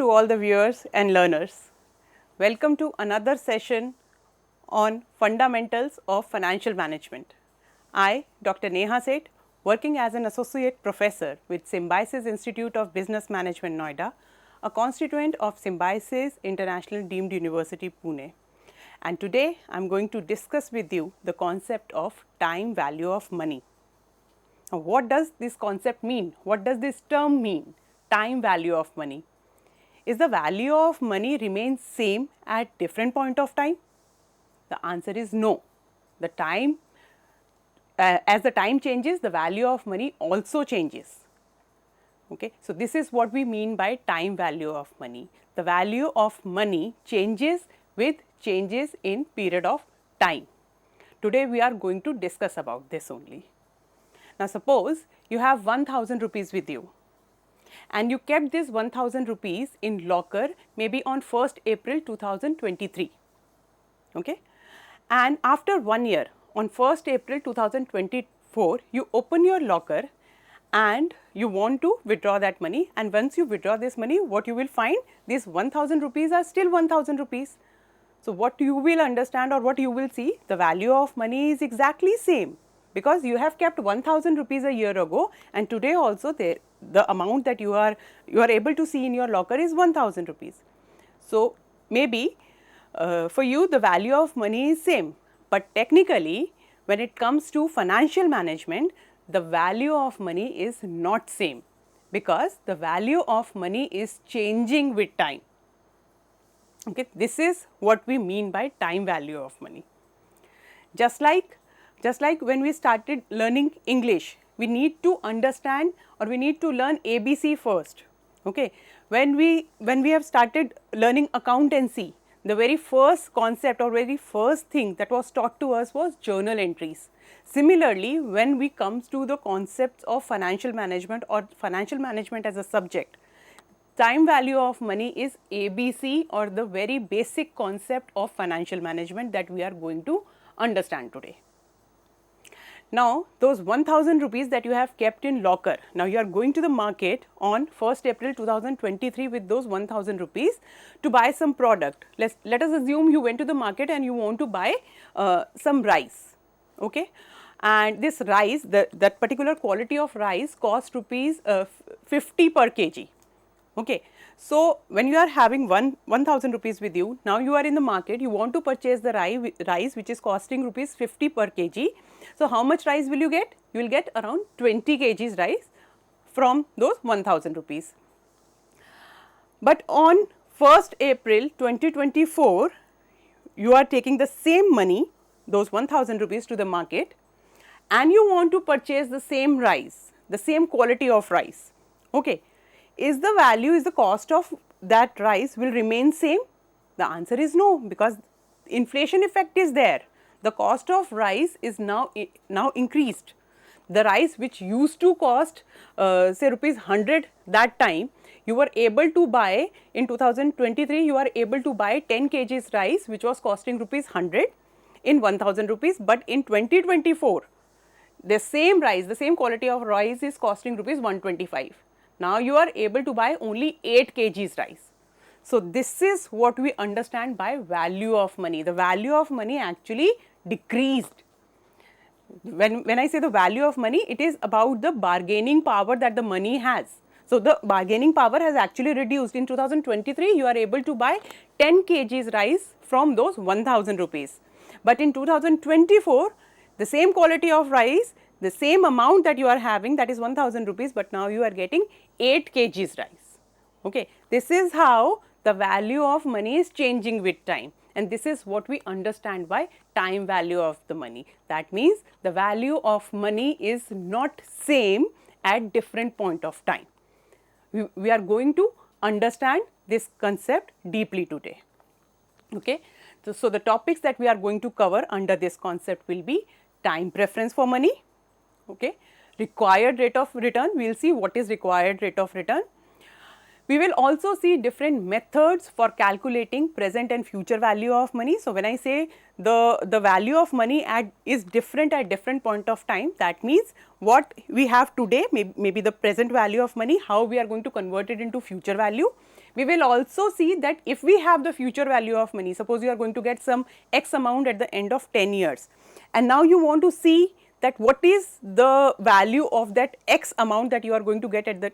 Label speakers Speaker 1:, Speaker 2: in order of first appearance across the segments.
Speaker 1: to all the viewers and learners. Welcome to another session on fundamentals of financial management. I, Dr. Neha Seth, working as an associate professor with Symbiosis Institute of Business Management, Noida, a constituent of Symbiosis International Deemed University, Pune. And today I am going to discuss with you the concept of time value of money. Now, what does this concept mean? What does this term mean? Time value of money. Is the value of money remains same at different point of time? The answer is no. The time, as the time changes, the value of money also changes. Okay. So, this is what we mean by time value of money. The value of money changes with changes in period of time. Today we are going to discuss about this only. Now, suppose you have 1000 rupees with you and you kept this 1000 rupees in locker maybe on 1st April 2023. Okay? And after 1 year on 1st April 2024, you open your locker and you want to withdraw that money, and once you withdraw this money, what you will find, these 1000 rupees are still 1000 rupees. So, what you will understand or what you will see, the value of money is exactly same, because you have kept 1000 rupees a year ago and today also the amount that you are able to see in your locker is 1000 rupees. So, maybe for you the value of money is same, but technically when it comes to financial management, the value of money is not same, because the value of money is changing with time. Okay, this is what we mean by time value of money. Just like when we started learning English, we need to understand or we need to learn ABC first. Okay, when we have started learning accountancy, the very first concept or very first thing that was taught to us was journal entries. Similarly, when we come to the concepts of financial management or financial management as a subject, time value of money is ABC or the very basic concept of financial management that we are going to understand today. Now, those 1000 rupees that you have kept in locker, now you are going to the market on 1st April 2023 with those 1000 rupees to buy some product. Let us assume you went to the market and you want to buy some rice. Okay? And this rice, that particular quality of rice cost rupees 50 per kg. Okay. So, when you are having 1000 rupees with you, now you are in the market, you want to purchase the rice which is costing rupees 50 per kg. So, how much rice will you get? You will get around 20 kgs rice from those 1000 rupees. But on 1st April 2024, you are taking the same money, those 1000 rupees to the market, and you want to purchase the same rice, the same quality of rice. Okay. Is the cost of that rice will remain same? The answer is no, because inflation effect is there. The cost of rice is now increased. The rice which used to cost say rupees 100 that time, you were able to buy in 2023, you are able to buy 10 kgs rice which was costing rupees 100 in 1000 rupees, but in 2024 the same rice, the same quality of rice is costing rupees 125. Now, you are able to buy only 8 kgs rice. So, this is what we understand by value of money. The value of money actually decreased. When I say the value of money, it is about the bargaining power that the money has. So, the bargaining power has actually reduced. In 2023, you are able to buy 10 kgs rice from those 1000 rupees. But in 2024, the same quality of rice, the same amount that you are having, that is 1000 rupees, but now you are getting 8 kgs rice. Okay. This is how the value of money is changing with time, and this is what we understand by time value of the money. That means the value of money is not same at different point of time. We are going to understand this concept deeply today. Okay. So, the topics that we are going to cover under this concept will be time preference for money. Okay. Required rate of return, we will see what is required rate of return. We will also see different methods for calculating present and future value of money. So, when I say the value of money is different at different point of time, that means what we have today, maybe the present value of money, how we are going to convert it into future value. We will also see that if we have the future value of money, suppose you are going to get some X amount at the end of 10 years, and now you want to see that what is the value of that X amount that you are going to get at the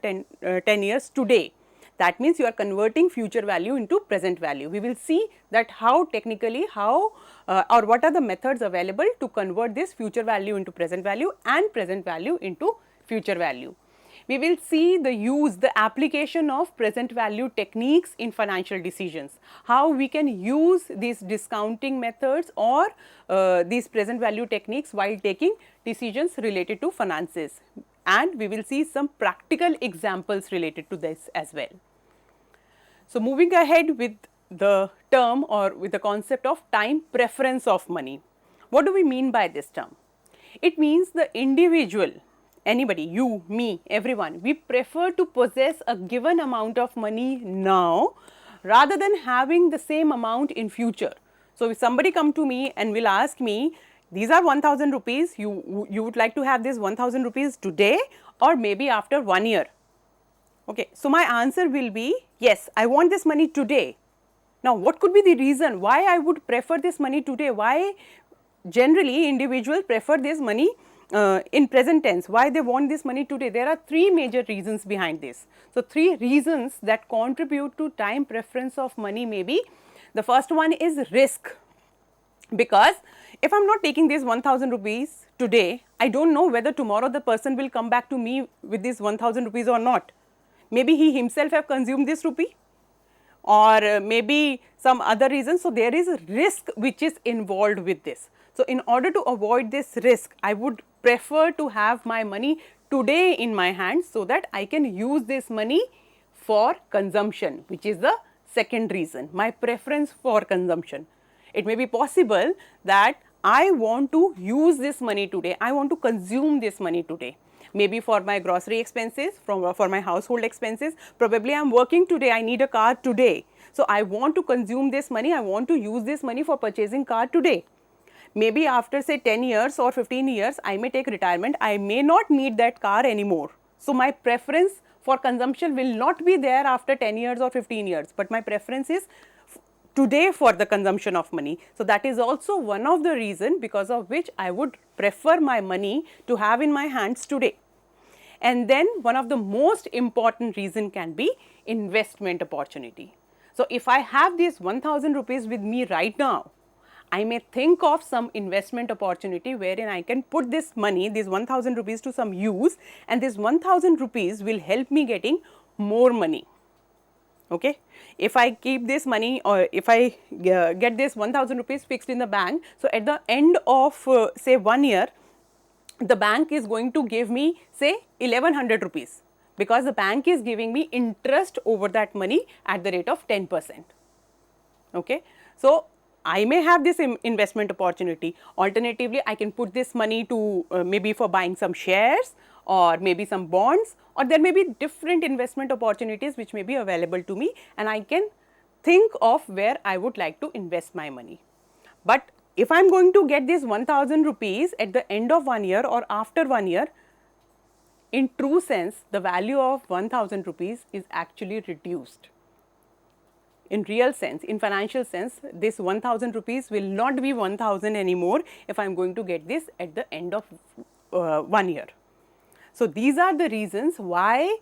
Speaker 1: 10 years today. That means you are converting future value into present value. We will see that how technically, or what are the methods available to convert this future value into present value and present value into future value. We will see the application of present value techniques in financial decisions, how we can use these discounting methods or these present value techniques while taking decisions related to finances, and we will see some practical examples related to this as well. So, moving ahead with the term or with the concept of time preference of money. What do we mean by this term? It means the individual, anybody, you, me, everyone, we prefer to possess a given amount of money now rather than having the same amount in future. So, if somebody come to me and will ask me, these are 1000 rupees, you would like to have this 1000 rupees today or maybe after 1 year. Okay. So, my answer will be yes, I want this money today. Now, what could be the reason why I would prefer this money today? Why generally individuals prefer this money in present tense? Why they want this money today? There are three major reasons behind this. So, three reasons that contribute to time preference of money may be, the first one is risk, because if I am not taking this 1000 rupees today, I do not know whether tomorrow the person will come back to me with this 1000 rupees or not. Maybe he himself have consumed this rupee or maybe some other reason. So, there is a risk which is involved with this. So, in order to avoid this risk, I would prefer to have my money today in my hands so that I can use this money for consumption, which is the second reason, my preference for consumption. It may be possible that I want to use this money today, I want to consume this money today. Maybe for my grocery expenses, for my household expenses, probably I am working today, I need a car today. So, I want to consume this money, I want to use this money for purchasing car today. Maybe after say 10 years or 15 years, I may take retirement, I may not need that car anymore. So, my preference for consumption will not be there after 10 years or 15 years, but my preference is today for the consumption of money. So, that is also one of the reason because of which I would prefer my money to have in my hands today. And then one of the most important reason can be investment opportunity. So, if I have this 1000 rupees with me right now, I may think of some investment opportunity wherein I can put this money, this 1000 rupees to some use, and this 1000 rupees will help me getting more money. Okay. If I keep this money or if I get this 1000 rupees fixed in the bank, so at the end of say 1 year, the bank is going to give me say 1100 rupees because the bank is giving me interest over that money at the rate of 10%. Okay. So, I may have this investment opportunity. Alternatively, I can put this money to maybe for buying some shares or maybe some bonds, or there may be different investment opportunities which may be available to me, and I can think of where I would like to invest my money. But if I am going to get this 1000 rupees at the end of 1 year or after 1 year, in true sense, the value of 1000 rupees is actually reduced. In real sense, in financial sense, this 1000 rupees will not be 1000 anymore if I am going to get this at the end of 1 year. So, these are the reasons why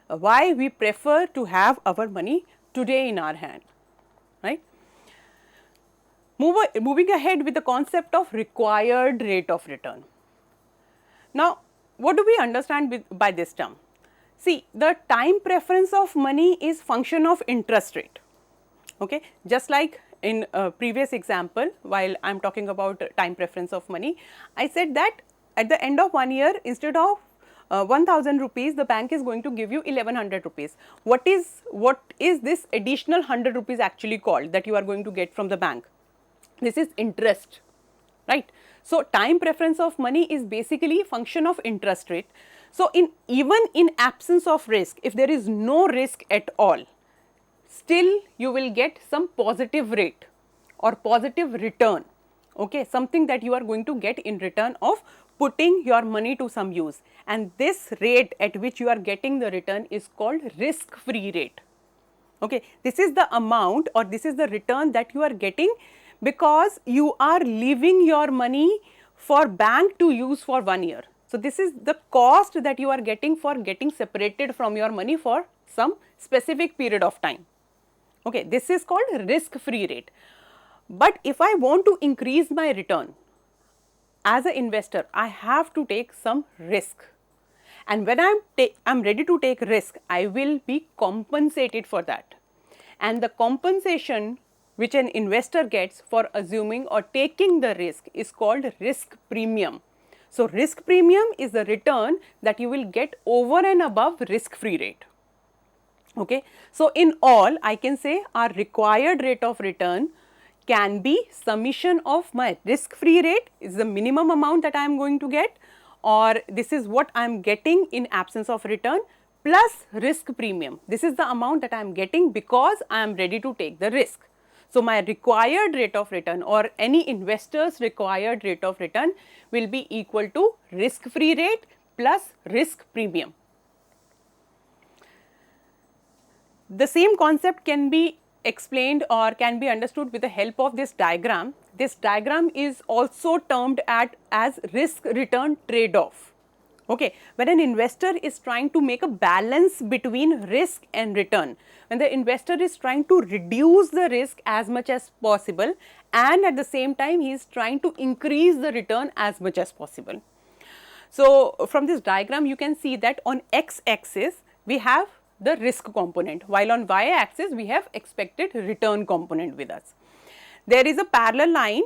Speaker 1: we prefer to have our money today in our hand, right. Moving ahead with the concept of required rate of return. Now, what do we understand by this term? See, the time preference of money is function of interest rate. Okay. Just like in a previous example, while I am talking about time preference of money, I said that at the end of 1 year, instead of 1000 rupees, the bank is going to give you 1100 rupees. What is this additional 100 rupees actually called that you are going to get from the bank? This is interest, right. So, time preference of money is basically function of interest rate. So, even in absence of risk, if there is no risk at all, still you will get some positive rate or positive return, okay, something that you are going to get in return of putting your money to some use, and this rate at which you are getting the return is called risk free rate. Okay, this is the amount or this is the return that you are getting because you are leaving your money for bank to use for 1 year. So, this is the cost that you are getting for getting separated from your money for some specific period of time. Okay, this is called risk free rate. But if I want to increase my return as an investor, I have to take some risk. And when I'm ready to take risk, I will be compensated for that. And the compensation which an investor gets for assuming or taking the risk is called risk premium. So, risk premium is the return that you will get over and above risk free rate. Okay. So, in all, I can say our required rate of return can be summation of my risk free rate is the minimum amount that I am going to get, or this is what I am getting in absence of return plus risk premium. This is the amount that I am getting because I am ready to take the risk. So, my required rate of return or any investor's required rate of return will be equal to risk free rate plus risk premium. The same concept can be explained or can be understood with the help of this diagram. This diagram is also termed as risk return trade off. Okay. When an investor is trying to make a balance between risk and return, when the investor is trying to reduce the risk as much as possible and at the same time he is trying to increase the return as much as possible. So, from this diagram you can see that on x axis we have the risk component, while on y axis we have expected return component with us. There is a parallel line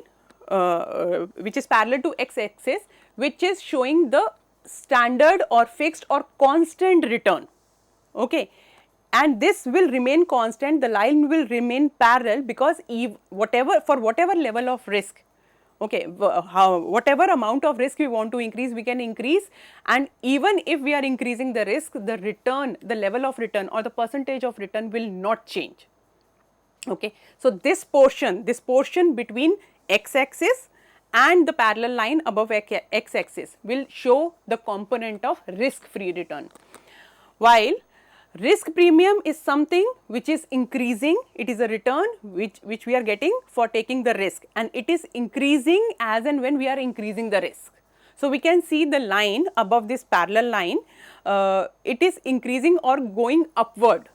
Speaker 1: which is parallel to x axis, which is showing the standard or fixed or constant return. Okay. And this will remain constant, the line will remain parallel because for whatever level of risk, okay, whatever amount of risk we want to increase, we can increase, and even if we are increasing the risk, the return, the level of return or the percentage of return will not change. Okay. So, this portion between x axis and the parallel line above x axis will show the component of risk free return, while risk premium is something which is increasing. It is a return which we are getting for taking the risk, and it is increasing as and when we are increasing the risk. So, we can see the line above this parallel line, it is increasing or going upward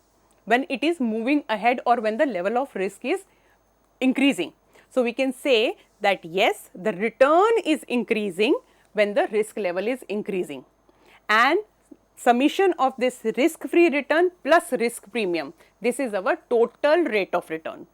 Speaker 1: when it is moving ahead or when the level of risk is increasing. So, we can say that yes, the return is increasing when the risk level is increasing, and summation of this risk free return plus risk premium, this is our total rate of return.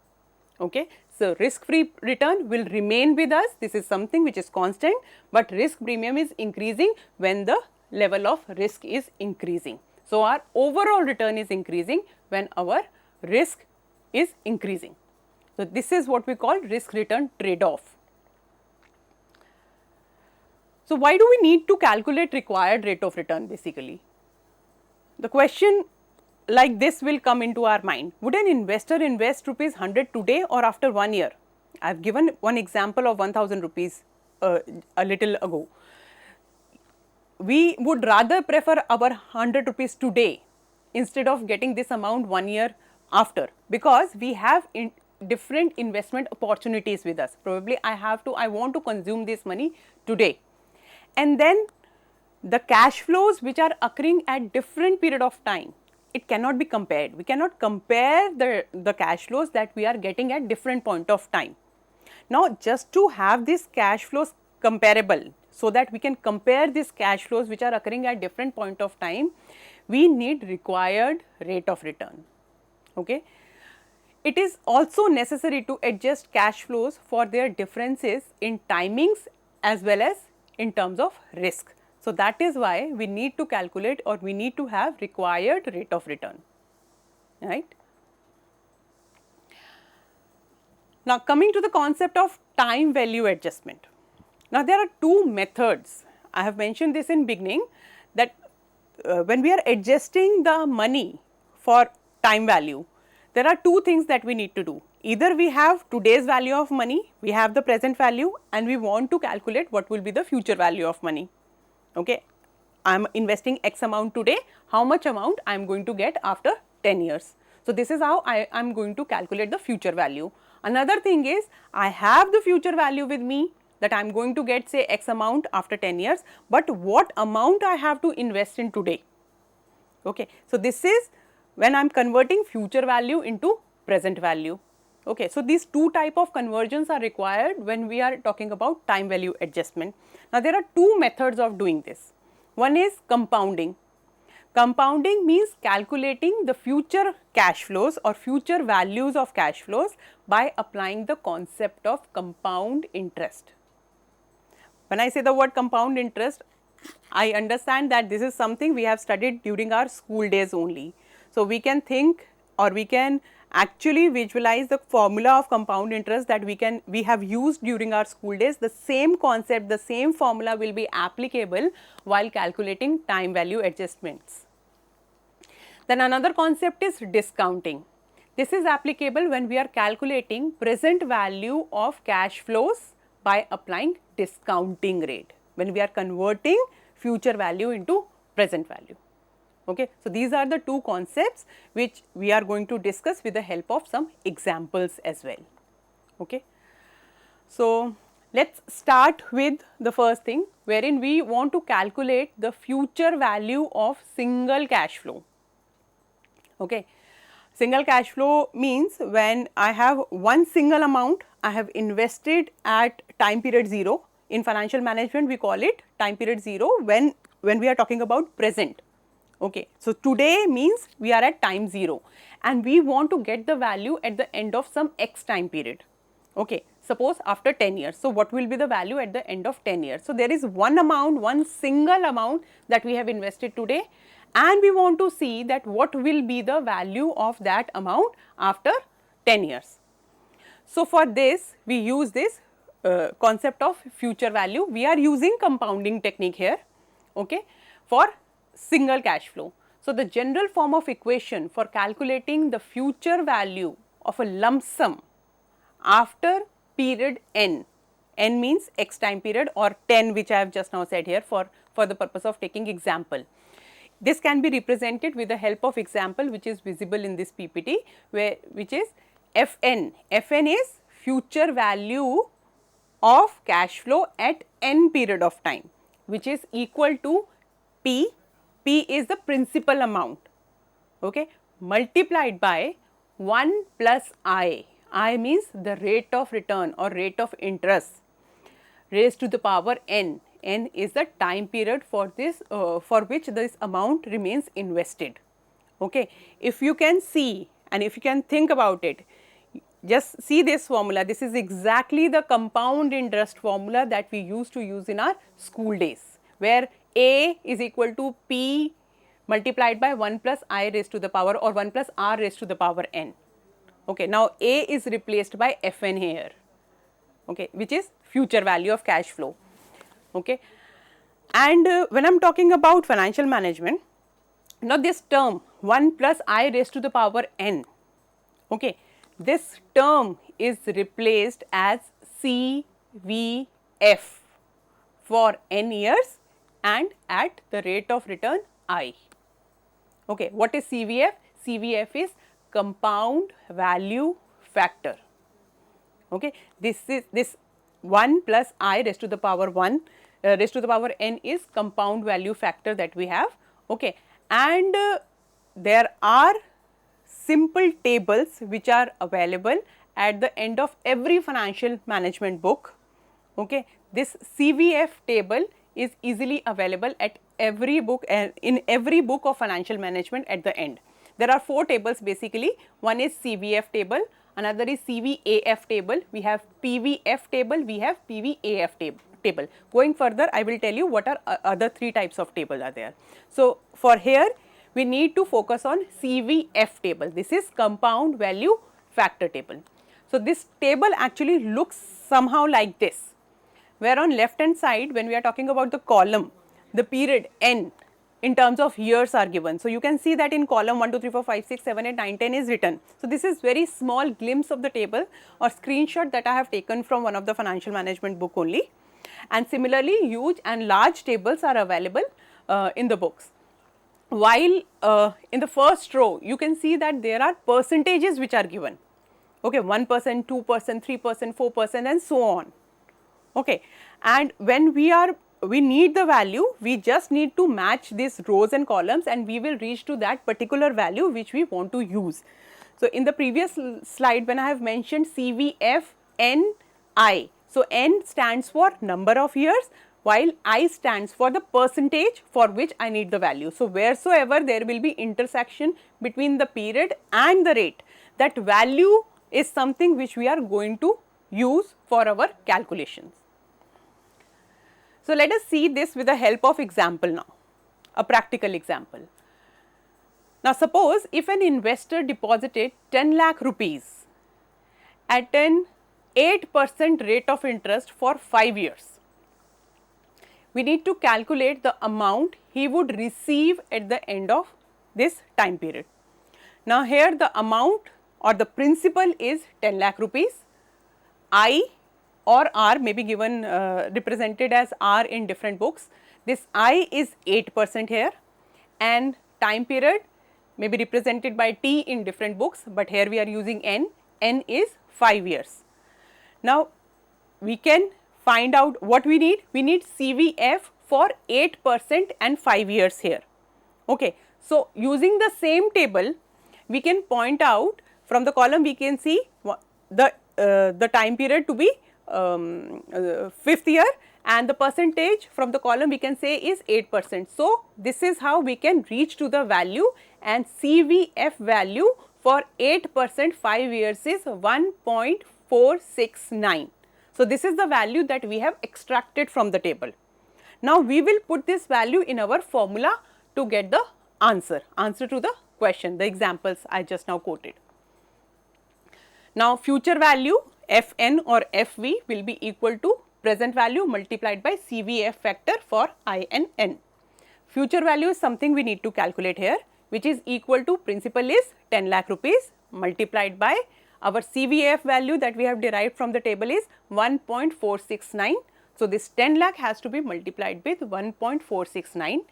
Speaker 1: Okay. So, risk free return will remain with us, this is something which is constant, but risk premium is increasing when the level of risk is increasing. So, our overall return is increasing when our risk is increasing. So, this is what we call risk return trade off. So, why do we need to calculate required rate of return basically? The question like this will come into our mind. Would an investor invest rupees 100 today or after 1 year? I have given one example of 1000 rupees a little ago. We would rather prefer our 100 rupees today instead of getting this amount 1 year after, because we have different investment opportunities with us. Probably I want to consume this money today, and then the cash flows which are occurring at different period of time, it cannot be compared. We cannot compare the cash flows that we are getting at different point of time. Now, just to have these cash flows comparable, so that we can compare these cash flows which are occurring at different point of time, we need required rate of return. Okay. It is also necessary to adjust cash flows for their differences in timings as well as in terms of risk. So, that is why we need to calculate or we need to have required rate of return, right. Now, coming to the concept of time value adjustment. Now, there are two methods. I have mentioned this in beginning that when we are adjusting the money for time value, there are two things that we need to do. Either we have today's value of money, we have the present value, and we want to calculate what will be the future value of money. Okay, I am investing X amount today, how much amount I am going to get after 10 years. So this is how I am going to calculate the future value. Another thing is, I have the future value with me, that I am going to get say X amount after 10 years, but what amount I have to invest in today. Okay. So this is when I am converting future value into present value. Okay. So these two type of conversions are required when we are talking about time value adjustment. Now there are two methods of doing this. One is compounding. Compounding means calculating the future cash flows or future values of cash flows by applying the concept of compound interest. When I say the word compound interest, I understand that this is something we have studied during our school days only. So we can think, or we can actually visualize the formula of compound interest that we have used during our school days. The same concept, the same formula will be applicable while calculating time value adjustments. Then another concept is discounting. This is applicable when we are calculating present value of cash flows by applying discounting rate, when we are converting future value into present value. Okay. So these are the two concepts which we are going to discuss with the help of some examples as well. Okay. So let's start with the first thing, wherein we want to calculate the future value of single cash flow. Okay. Single cash flow means when I have one single amount I have invested at time period 0. In financial management we call it time period 0 when we are talking about present. Okay. So today means we are at time 0 and we want to get the value at the end of some X time period. Okay. Suppose after 10 years. So what will be the value at the end of 10 years? So there is one amount, one single amount that we have invested today, and we want to see that what will be the value of that amount after 10 years. So for this we use this concept of future value. We are using compounding technique here, okay, for single cash flow. So the general form of equation for calculating the future value of a lump sum after period n, n means X time period, or 10 which I have just now said here for the purpose of taking example. This can be represented with the help of example which is visible in this PPT, which is Fn. Fn is future value of cash flow at n period of time, which is equal to P. P is the principal amount, okay, multiplied by 1 plus I. I means the rate of return or rate of interest raised to the power n. N is the time period for this for which this amount remains invested. Okay. If you can see and if you can think about it, just see this formula. This is exactly the compound interest formula that we used to use in our school days, where A is equal to P multiplied by 1 plus I raised to the power or 1 plus R raised to the power n. Okay. Now A is replaced by Fn here, okay, which is future value of cash flow. Okay. And when I am talking about financial management, now this term 1 plus I raised to the power n, okay, this term is replaced as CVF for n years and at the rate of return I. Okay. What is CVF? CVF is compound value factor. Okay. This 1 plus I raised to the power 1 raised to the power n is compound value factor that we have. Okay. And there are simple tables which are available at the end of every financial management book. Okay. This CVF table is easily available at every book, in every book of financial management at the end. There are 4 tables basically. One is CVF table, another is CVAF table, we have PVF table, we have PVAF table. Going further, I will tell you what are other 3 types of tables are there. So for here we need to focus on CVF table. This is compound value factor table. So this table actually looks somehow like this, where on left hand side when we are talking about the column, the period n in terms of years are given. So you can see that in column 1, 2, 3, 4, 5, 6, 7, 8, 9, 10 is written. So this is very small glimpse of the table or screenshot that I have taken from one of the financial management book only. And similarly huge and large tables are available in the books. while in the first row you can see that there are percentages which are given, okay, 1%, 2%, 3%, 4% and so on, okay. And when we need the value, we just need to match these rows and columns and we will reach to that particular value which we want to use. So, in the previous slide when I have mentioned CVFNI, so N stands for number of years while I stands for the percentage for which I need the value. So, wheresoever there will be intersection between the period and the rate, that value is something which we are going to use for our calculations. So, let us see this with the help of example now, a practical example. Now, suppose if an investor deposited 10 lakh rupees at an 8% rate of interest for 5 years, we need to calculate the amount he would receive at the end of this time period. Now, here the amount or the principal is 10 lakh rupees. I or R may be given represented as R in different books. This I is 8% here and time period may be represented by T in different books, but here we are using N. N is 5 years. Now, we can find out what we need. We need CVF for 8% and 5 years here. Okay. So, using the same table, we can point out from the column we can see the time period to be 5th year and the percentage from the column we can say is 8%. So, this is how we can reach to the value, and CVF value for 8% 5 years is 1.469. So, this is the value that we have extracted from the table. Now, we will put this value in our formula to get the answer to the question, the examples I just now quoted. Now, future value Fn or Fv will be equal to present value multiplied by CVF factor for I and N. Future value is something we need to calculate here, which is equal to principal is 10 lakh rupees multiplied by our CVF value that we have derived from the table is 1.469. So, this 10 lakh has to be multiplied with 1.469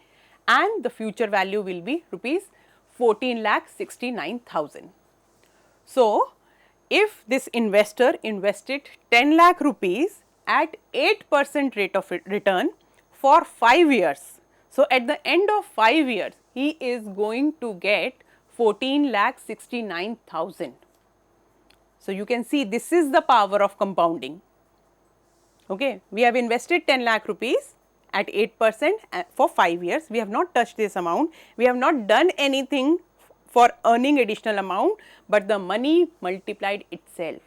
Speaker 1: and the future value will be rupees 14,69,000. So, if this investor invested 10 lakh rupees at 8% rate of return for 5 years. So, at the end of 5 years, he is going to get 14,69,000. So, you can see this is the power of compounding. Okay. We have invested 10 lakh rupees at 8% for 5 years. We have not touched this amount. We have not done anything for earning additional amount, but the money multiplied itself.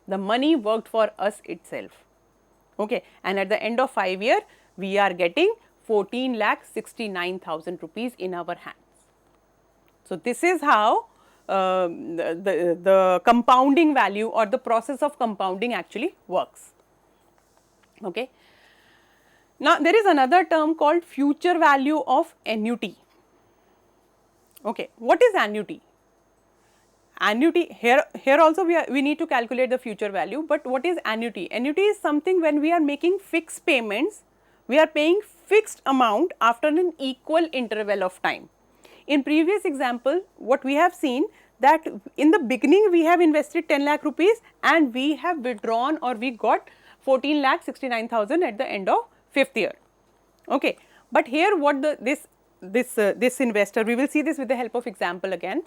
Speaker 1: The money worked for us itself. Okay. And at the end of 5 years, we are getting 14,69,000 rupees in our hands. So, this is how the compounding value or the process of compounding actually works. Okay. Now, there is another term called future value of annuity. Okay. What is annuity? Annuity, here also we need to calculate the future value, but what is annuity? Annuity is something when we are making fixed payments, we are paying fixed amount after an equal interval of time. In previous example, what we have seen that in the beginning we have invested 10 lakh rupees and we have withdrawn or we got 14,69,000 at the end of 5th year. Okay. But here what this investor, we will see this with the help of example again.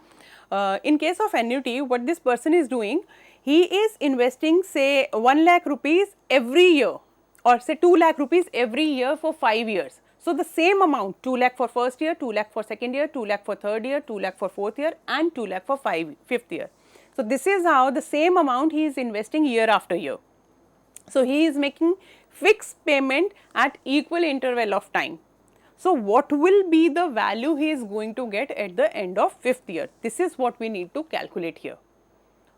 Speaker 1: In case of annuity, what this person is doing, he is investing say 1 lakh rupees every year or say 2 lakh rupees every year for 5 years. So, the same amount 2 lakh for first year, 2 lakh for second year, 2 lakh for third year, 2 lakh for fourth year and 2 lakh for 5th year. So, this is how the same amount he is investing year after year. So, he is making fixed payment at equal interval of time. So, what will be the value he is going to get at the end of 5th year? This is what we need to calculate here.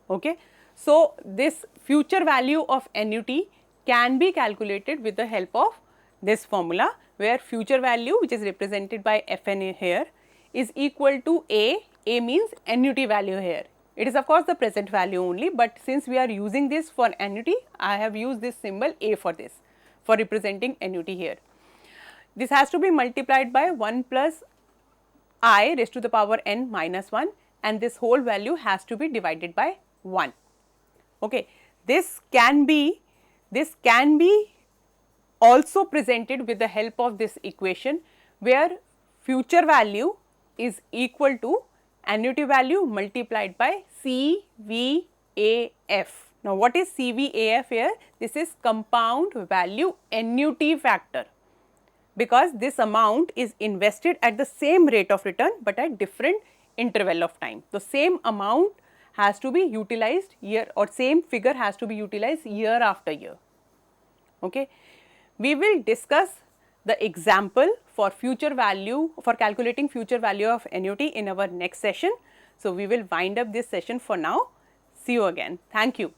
Speaker 1: Okay. So, this future value of annuity can be calculated with the help of this formula, where future value, which is represented by Fn here, is equal to A means annuity value here. It is of course the present value only, but since we are using this for annuity, I have used this symbol A for this, for representing annuity here. This has to be multiplied by 1 plus I raised to the power n minus 1, and this whole value has to be divided by 1. Okay. This can be also presented with the help of this equation, where future value is equal to annuity value multiplied by CVAF. Now, what is CVAF here? This is compound value annuity factor, because this amount is invested at the same rate of return, but at different interval of time. The same amount has to be utilized year, or same figure has to be utilized year after year. Okay. We will discuss the example for future value, for calculating future value of annuity in our next session. So, we will wind up this session for now. See you again. Thank you.